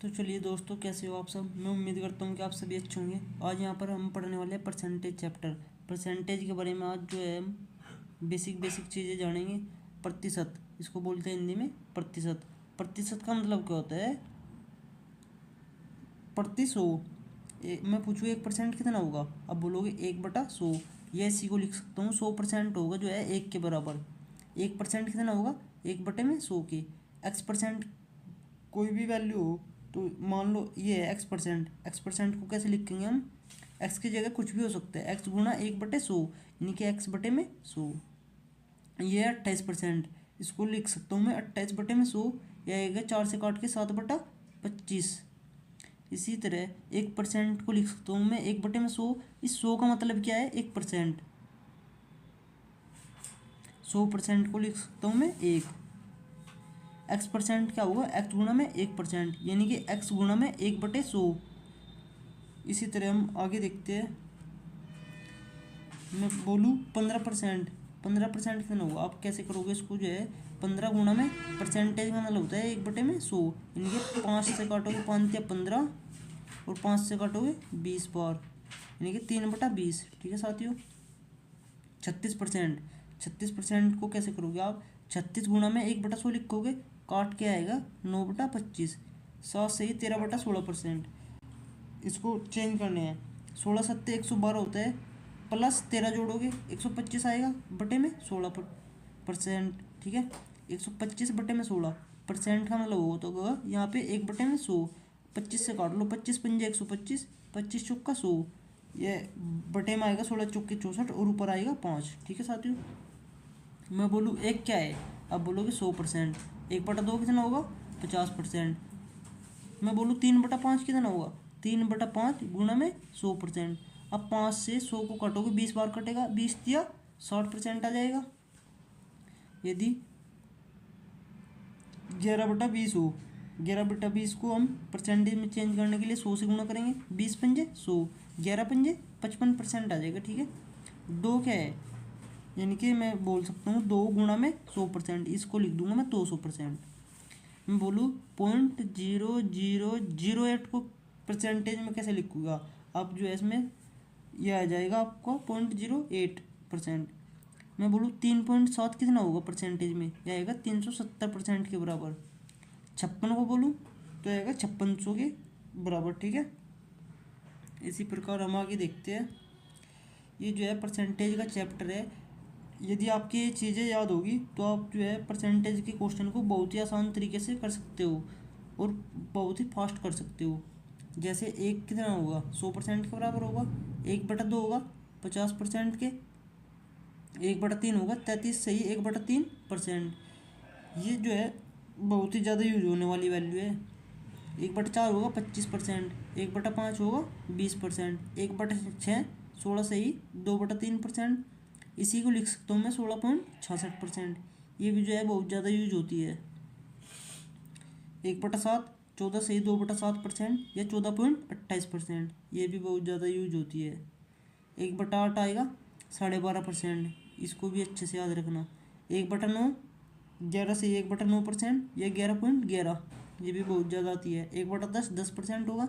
तो चलिए दोस्तों, कैसे हो आप सब। मैं उम्मीद करता हूँ कि आप सभी अच्छे होंगे। आज यहाँ पर हम पढ़ने वाले हैं परसेंटेज चैप्टर। परसेंटेज के बारे में आज जो है हम बेसिक बेसिक चीज़ें जानेंगे। प्रतिशत, इसको बोलते हैं हिंदी में प्रतिशत। प्रतिशत का मतलब क्या होता है? प्रति सौ। मैं पूछूँ 1% कितना होगा, अब बोलोगे 1/100। ये इसी को लिख सकता हूँ, 100% होगा जो है 1 के बराबर। 1% कितना होगा? 1/100 के। X% कोई भी वैल्यू हो तो मान लो ये है X%। X% को कैसे लिखेंगे हम? X की जगह कुछ भी हो सकता है, X गुणा 1/100, यानी कि X/100। ये है 28%। इसको लिख सकता हूँ मैं 28/100। यह आएगा 4 से काट के 7/25। इसी तरह 1% को लिख सकता हूँ मैं 1/100। इस 100 का मतलब क्या है? 1%। 100% को लिख सकता हूँ मैं 1। X% क्या होगा? X गुणा में 1%, यानी कि X गुणा में 1/100। इसी तरह हम आगे देखते हैं। मैं बोलूँ 15%। 15% कितना होगा? आप कैसे करोगे इसको जो है? 15 गुणा में परसेंटेज का मतलब होता है 1/100, यानी कि 5 से काटोगे 5 या 15, और 5 से काटोगे 20 बार, यानी कि 3/20। ठीक है साथियों। 36%। 36% को कैसे करोगे आप? 36 गुणा में 1/100 लिखोगे, काट के आएगा 9/25। 7 से ही 13/16%। इसको चेंज करने हैं। 16 सत्ते 112 होता है, प्लस 13 जोड़ोगे 125 आएगा, बटे में 16%। ठीक है। 125 बटे में 16% का मतलब वो तो होगा यहाँ पे 1/100। 25 से काट लो, 25 पंजे 125, 25 चौका 100। ये बटे में आएगा 16 चौके 64, और ऊपर आएगा 5। ठीक है साथियों। मैं बोलूँ एक क्या है, अब बोलोगे 100%। 1/2 कितना होगा? 50%। मैं बोलूँ 3/5 कितना होगा? 3/5 गुणा में 100%। अब 5 से 100 को काटोगे 20 बार कटेगा, 20 दिया 60% आ जाएगा। यदि 11/20 हो, 11/20 को हम परसेंटेज में चेंज करने के लिए 100 से गुणा करेंगे। 20 पंजे 100, 11 पंजे 55% आ जाएगा। ठीक है। 2 क्या है? यानी कि मैं बोल सकता हूँ 2 गुणा में 100%। इसको लिख दूंगा मैं 200%। मैं बोलूँ 0.0008 को परसेंटेज में कैसे लिखूँगा? अब जो है इसमें यह आ जाएगा आपका 0.08%। मैं बोलूँ 3.7 कितना होगा परसेंटेज में? यह आएगा 370% के बराबर। 56 को बोलूँ तो आएगा 5600 के बराबर। ठीक है। इसी प्रकार हम आगे देखते हैं। ये जो है परसेंटेज का चैप्टर है। यदि आपकी ये चीज़ें याद होगी तो आप जो है परसेंटेज के क्वेश्चन को बहुत ही आसान तरीके से कर सकते हो, और बहुत ही फास्ट कर सकते हो। जैसे एक कितना होगा? 100% के बराबर होगा। 1/2 होगा 50% के। 1/3 होगा 33 सही 1/3%। ये जो है बहुत ही ज़्यादा यूज होने वाली वैल्यू है। 1/4 होगा 25%। 1/5 होगा 20%। 1/6 16 सही 2/3%। इसी को लिख सकता हूँ मैं 16.66%। ये भी जो है बहुत ज़्यादा यूज होती है। 1/7 14 सही 2/7%, या 14.28%। ये भी बहुत ज़्यादा यूज होती है। 1/8 आएगा 12.5%। इसको भी अच्छे से याद रखना। 1/9 11 से 1/9%, या 11.11। ये भी बहुत ज़्यादा आती है। 1/10 10% होगा।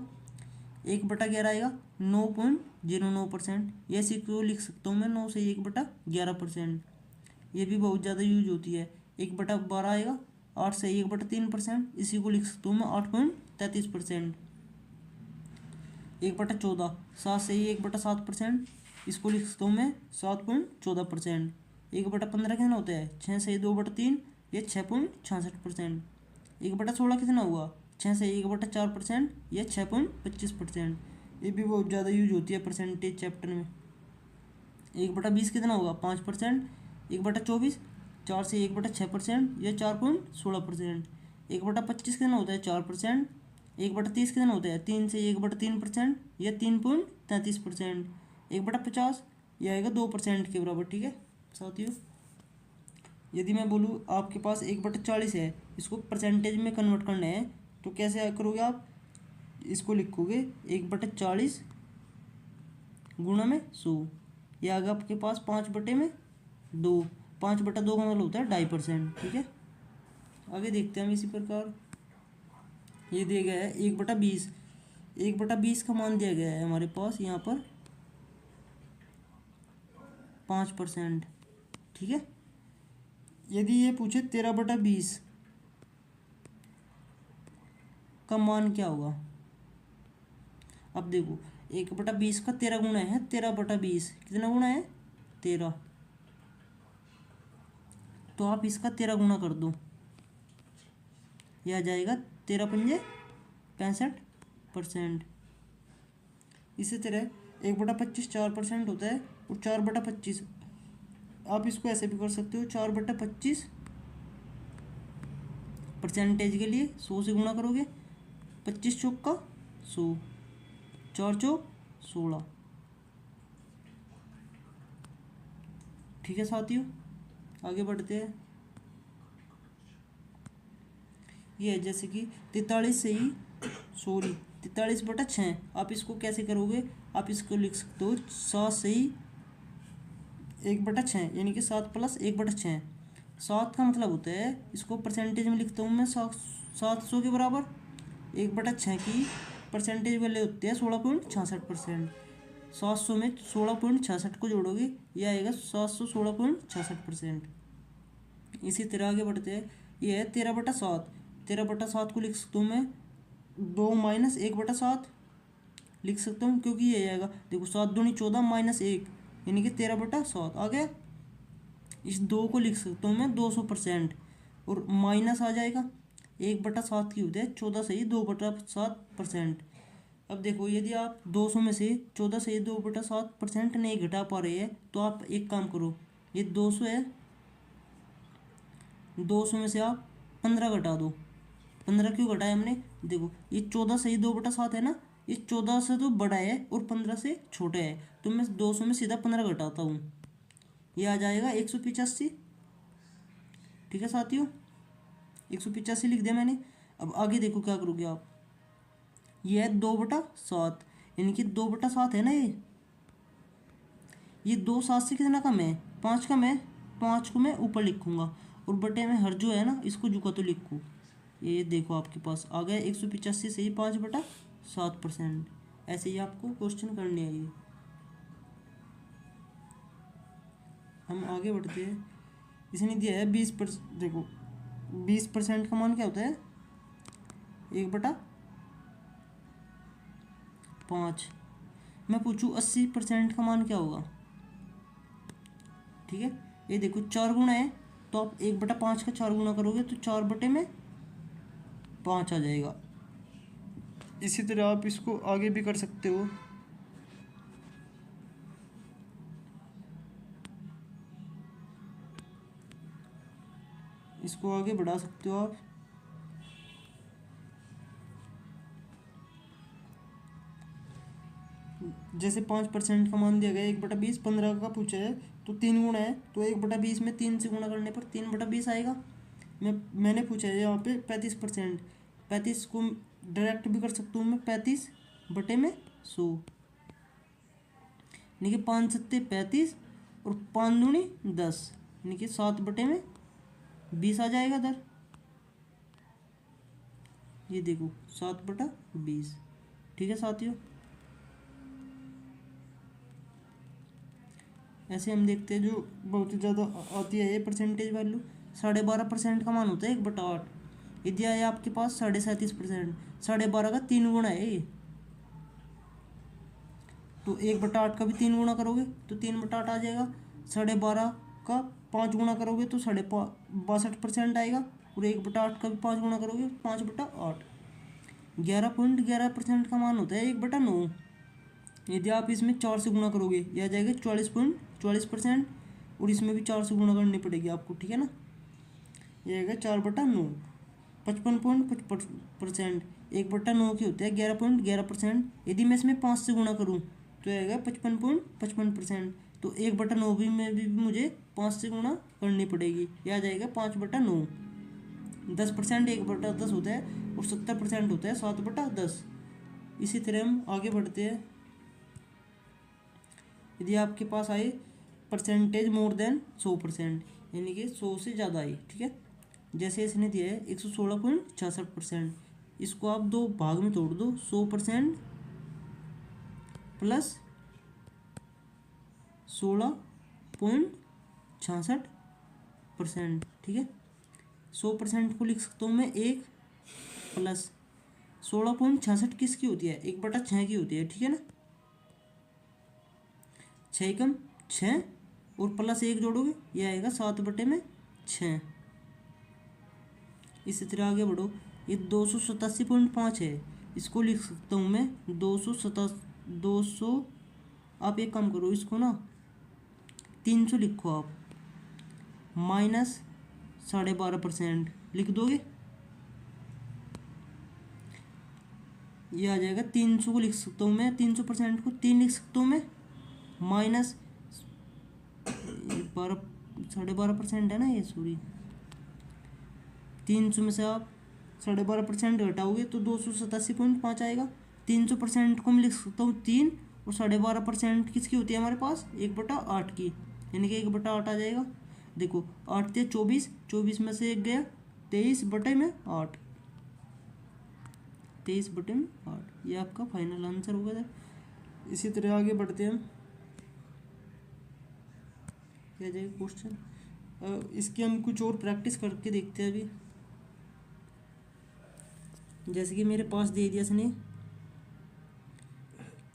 1/11 आएगा 9.09%। ये इसी को लिख सकता हूँ मैं 9 से 1/11%। ये भी बहुत ज़्यादा यूज होती है। 1/12 आएगा 8 से 1/3%। इसी को लिख सकता हूँ मैं 8.33%। 1/14 7 से 1/7%। इसको लिख सकता हूँ मैं 7.14%। 1/15 कितना होता है? 6 से 2/3, या 6.66%। 1/16 कितना हुआ? 6 से 1/4%, या 6.25%। ये भी बहुत ज़्यादा यूज होती है परसेंटेज चैप्टर में। 1/20 कितना होगा? 5%। 1/24 4 से 1/6%, या 4.16%। 1/25 कितना होता है? 4%। 1/30 कितना होता है? 3 से 1/3%, या 3.33%। 1/50 यह आएगा 2% के बराबर। ठीक है साथियों। यदि मैं बोलूँ आपके पास 1/40 है, इसको परसेंटेज में कन्वर्ट करना है, तो कैसे करोगे आप? इसको लिखोगे 1/40 गुणा में 100। यह आगे आपके पास 5/2। 5/2 का मतलब होता है 2.5%। ठीक है। आगे देखते हैं हम इसी प्रकार। ये दिया गया है 1/20। 1/20 का मान दिया गया है हमारे पास यहाँ पर 5%। ठीक है। यदि ये पूछे 13/20 का मान क्या होगा। अब देखो 1/20 का 13 गुना है 13/20 कितना गुना है 13। तो आप इसका 13 गुना कर दो, यह आ जाएगा 13×5 = 65%। इसी तरह 1/25 4% होता है और 4/25 आप इसको ऐसे भी कर सकते हो 4/25 परसेंटेज के लिए 100 से गुणा करोगे, 25 चौक का 100, 4 चौक 16। ठीक है साथियों, आगे बढ़ते हैं। ये है जैसे कि 43/6 आप इसको कैसे करोगे। आप इसको लिख सकते हो 7/1/6 यानी कि 7 + 1/6। 7 का मतलब होता है, इसको परसेंटेज में लिखता हूँ मैं 700 के बराबर। 1/6 की परसेंटेज वैल्यू होती है 16.66%। 700 में 16.66 को जोड़ोगे यह आएगा 716.66%। इसी तरह आगे बढ़ते हैं। यह है 13/7। 13/7 को लिख सकता हूँ मैं 2 - 1/7 लिख सकता हूँ, क्योंकि ये आएगा देखो 7 दूनी 14 -1 यानी कि 13/7 आ गया। इस 2 को लिख सकता हूँ मैं 200% और माइनस आ जाएगा 1/7 की होती है 14 से ही 2/7%। अब देखो यदि आप 200 में से 14 से ही 2/7% नहीं घटा पा रहे हैं तो आप एक काम करो, ये 200 है, 200 में से आप 15 घटा दो। 15 क्यों घटाया हमने, देखो ये 14 से ही 2/7 है ना, ये 14 से तो बड़ा है और 15 से छोटा है, तो मैं 200 में सीधा 15 घटाता हूँ, ये आ जाएगा 185। ठीक है साथियों, 185 लिख दिया मैंने। अब आगे देखो क्या करोगे आप, ये है 2/7 यानी कि 2/7 है ना, ये 2 7 से कितना कम है 5 कम है, 5 को मैं ऊपर लिखूंगा और बटे में हर जो है ना इसको झुका तो लिखूँ। ये देखो आपके पास आ गया 185 से ही 5/7%। ऐसे ही आपको क्वेश्चन करने आइए। हम आगे बढ़ते हैं। इसने दिया है 20%। देखो 20% का मान क्या होता है 1/5। मैं पूछूँ 80% का मान क्या होगा। ठीक है, ये देखो 4 गुना है तो आप 1/5 का 4 गुना करोगे तो 4/5 आ जाएगा। इसी तरह आप इसको आगे भी कर सकते हो। इसको आगे बढ़ा सकते हो आप। जैसे 5% का मान दिया गया 1/20, 15 का पूछा है तो 3 गुना है तो 1/20 में 3 से गुणा करने पर 3/20 आएगा। मैंने पूछा है यहाँ पे 35%। 35 को डायरेक्ट भी कर सकता हूँ मैं 35/100 यानी कि 5 सत्ते 35 और 5 दूनी 10 यानी कि 7/20 आ जाएगा इधर। ये देखो 7/20। ठीक है साथियों, ऐसे हम देखते हैं जो बहुत ही ज़्यादा आती है ये परसेंटेज वैल्यू। 12.5% का मान होता है 1/8। यदि आया आपके पास 37%, 12.5 का 3 गुना है ये, तो 1/8 का भी 3 गुना करोगे तो 3/8 आ जाएगा। 12.5 का 5 गुना करोगे तो 62% आएगा और 1/8 का भी 5 गुना करोगे 5/8। 11.11% का मान होता है 1/9। यदि आप इसमें 4 से गुणा करोगे यह आ जाएगा 44.44% और इसमें भी 4 से गुणा करनी पड़ेगी आपको। ठीक है ना, यह आएगा 4/9। 55.55%। 1/9 की होता है 11.11%। यदि मैं इसमें 5 से गुणा करूँ तो यह आएगा 55.55%। तो 1/9 भी में भी मुझे 5 से गुणा करनी पड़ेगी, यह आ जाएगा 5/9। 10% 1/10 होता है और 70% होता है 7/10। इसी तरह हम आगे बढ़ते हैं। यदि आपके पास आए परसेंटेज मोर देन 100% यानी कि 100 से ज़्यादा आई। ठीक है, जैसे इसने दिया है 116.66%। इसको आप दो भाग में तोड़ दो, 100% प्लस 16.66%, ठीक है। 100% को लिख सकता हूँ मैं 1 प्लस 16.66 किसकी होती है, 1/6 की होती है, ठीक है ना। 6 कम 6 और प्लस 1 जोड़ोगे ये आएगा 7/6। इसी तरह आगे बढ़ो, ये 287.5 है, इसको लिख सकता हूँ मैं 200। आप एक काम करो, इसको ना 300 लिखो आप, माइनस 12.5% लिख दोगे, ये आ जाएगा। 300 को लिख सकता हूँ मैं, 300% को 3 लिख सकता हूँ मैं, माइनस 12.5% है ना ये, सॉरी। 300 में से आप 12.5% घटाओगे तो 287.5 आएगा। 300% को मैं लिख सकता हूँ 3, और 12.5% किसकी होती है हमारे पास, 1/8 की, यानी कि 1/8 आ जाएगा। देखो 8 थे 24, 24 में से 1 गया, 23/8, 23/8, ये आपका फाइनल आंसर होगा सर। इसी तरह आगे बढ़ते हैं हम, क्या जाएगा क्वेश्चन, इसकी हम कुछ और प्रैक्टिस करके देखते हैं अभी। जैसे कि मेरे पास दे दिया इसने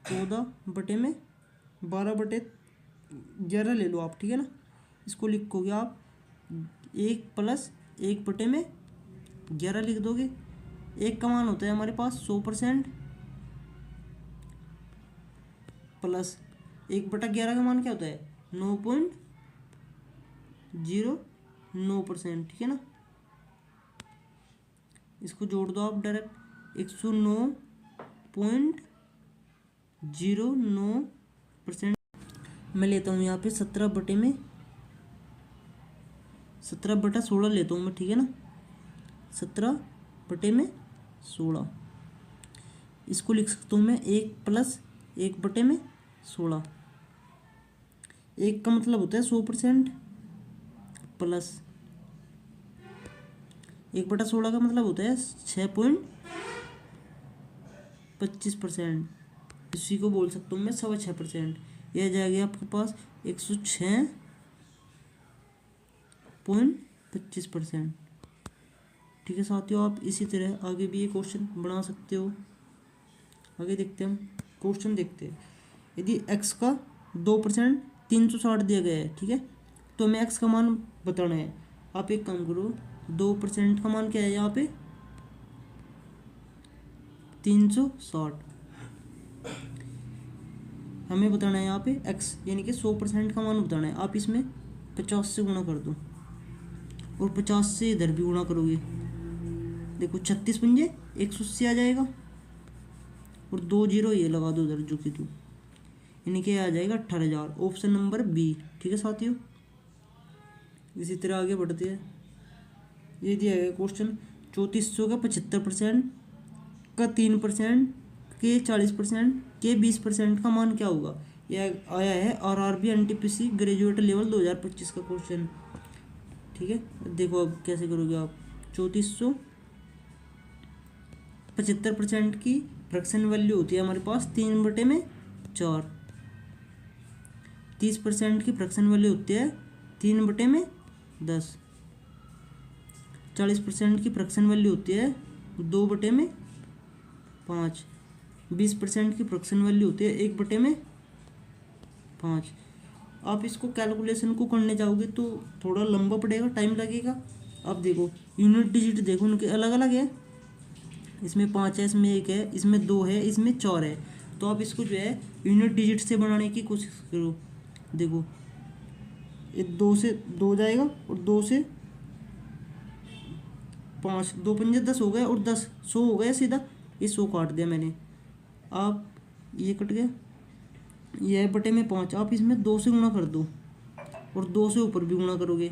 14/11 ले लो आप, ठीक है ना। इसको लिखोगे आप 1 प्लस 1/11 लिख दोगे। 1 का मान होता है हमारे पास 100%, प्लस 1/11 का मान क्या होता है, 9.09%, ठीक है ना। इसको जोड़ दो आप डायरेक्ट, 109.09%। मैं लेता हूँ यहाँ पे 17/16 लेता हूँ मैं, ठीक है ना, 17/16। इसको लिख सकता हूँ मैं 1 प्लस 1/16। 1 का मतलब होता है 100%, प्लस 1/16 का मतलब होता है 6.25%। इसी को बोल सकता हूँ मैं 6.25%। यह जाएगा आपके पास 106.25%, ठीक है साथियों। आप इसी तरह आगे भी ये क्वेश्चन बना सकते हो। आगे देखते हैं हम, क्वेश्चन देखते हैं। यदि x का 2% 360 दिया गया है, ठीक है, तो हमें x का मान बताना है। आप एक काम करो, 2% का मान क्या है यहाँ पे, 360, हमें बताना है यहाँ पे x, यानी कि 100% का मान बताना है। आप इसमें 50 से गुणा कर दो, और 50 से इधर भी गुणा करोगे, देखो 36 पंजे 180 आ जाएगा, और 2 0 ये लगा दो उधर जो कि दो, यानी कि आ जाएगा 18,000। ऑप्शन नंबर बी, ठीक है साथियों। इसी तरह आगे बढ़ते हैं। ये दिया गया क्वेश्चन, 3400 का 75% का 3% के 40% के 20% का मान क्या होगा। यह आया है RRB NTPC ग्रेजुएट लेवल 2025 का क्वेश्चन, ठीक है। देखो अब कैसे करोगे आप, 3400 75% की फ्रैक्शन वैल्यू होती है हमारे पास 3/4। 30% की फ्रैक्शन वैल्यू होती है 3/10। 40% की फ्रैक्शन वैल्यू होती है 2/5। 20% की फ्रैक्शन वैल्यू होती है 1/5। आप इसको कैलकुलेशन को करने जाओगे तो थोड़ा लंबा पड़ेगा, टाइम लगेगा। अब देखो यूनिट डिजिट देखो उनके अलग अलग है, इसमें 5 है, इसमें 1 है, इसमें 2 है, इसमें 4 है। तो आप इसको जो है यूनिट डिजिट से बनाने की कोशिश करो। देखो ये 2 से 2 जाएगा, और 2 से 5, 2 पंजे 10 हो गए, और 10 100 हो गया सीधा। ये 100 काट दिया मैंने, आप ये कट गया, ये बटे में 5। आप इसमें 2 से गुणा कर दो, और 2 से ऊपर भी गुणा करोगे,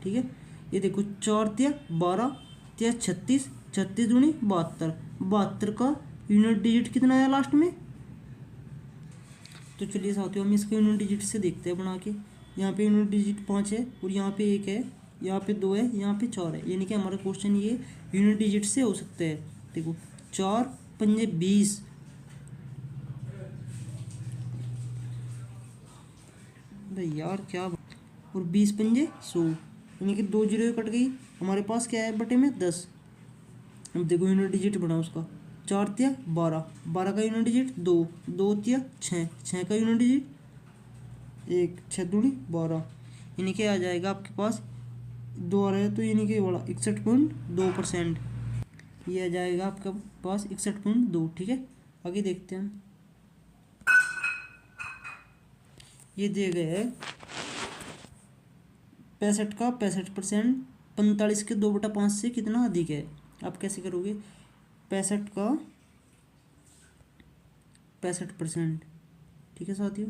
ठीक है। ये देखो 4 तिया 12 तिया 36, 36 दूनी 72। 72 का यूनिट डिजिट कितना आया लास्ट में। तो चलिए साथियों हम इसके यूनिट डिजिट से देखते हैं बना के। यहाँ पे यूनिट डिजिट 5 है, और यहाँ पे 1 है, यहाँ पे 2 है, यहाँ पे 4 है, यानी कि हमारा क्वेश्चन ये यूनिट डिजिट से हो सकता है। देखो 4 पंजे 20, अरे यार क्या, और 20 पंजे 100, यानी कि 2 जीरो कट गई। हमारे पास क्या है बटे में 10। अब देखो यूनिट डिजिट बना उसका, 4 तिया 12, 12 का यूनिट डिजिट 2, 2 तिया 6, 6 का यूनिट डिजिट 1, 6 दूनी 12, यानी कि आ जाएगा आपके पास 2 आ रहा है तो यानी कि बड़ा 61.2%, ये आ जाएगा आपके पास 61.2। ठीक है, आगे देखते हैं। ये दिए गए है 65 का 65%, 45 के 2/5 से कितना अधिक है। आप कैसे करोगे, 65 का 65%, ठीक है साथियों,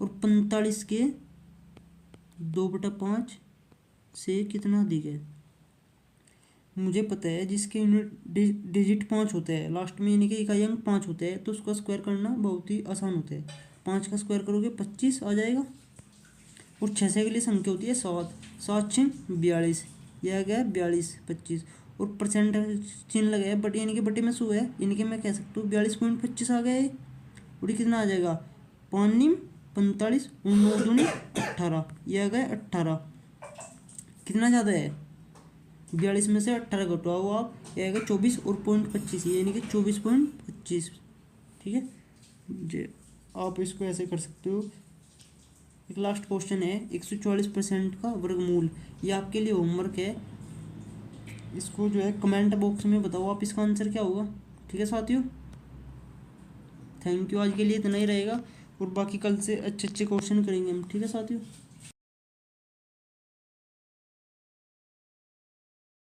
और 45 के 2/5 से कितना अधिक है। मुझे पता है जिसके यूनिट डिजिट 5 होता है लास्ट में, यानी कि इकाई अंक 5 होता है, तो उसका स्क्वायर करना बहुत ही आसान होता है। 5 का स्क्वायर करोगे 25 आ जाएगा, और 6 के लिए संख्या होती है 7, 7 6 42, यह आ गया 42 25, और परसेंट चिन्ह लगा है बट, यानी कि बटे में 100 है, यानी कि मैं कह सकता हूँ 42.25 आ गया है। और ये कितना आ जाएगा, 5 निम 45 और 9 दूनी 18, यह आ गया 18। कितना ज़्यादा है, 42 में से 18 घटाओ आप, यह आएगा 24 और 0.25, यानी कि 24.25। ठीक है जी, आप इसको ऐसे कर सकते हो। एक लास्ट क्वेश्चन है 144% का वर्गमूल, ये आपके लिए होमवर्क है, इसको जो है कमेंट बॉक्स में बताओ आप इसका आंसर क्या होगा। ठीक है साथियों, थैंक यू, आज के लिए इतना ही रहेगा, और बाकी कल से अच्छे अच्छे क्वेश्चन करेंगे हम। ठीक है साथियों।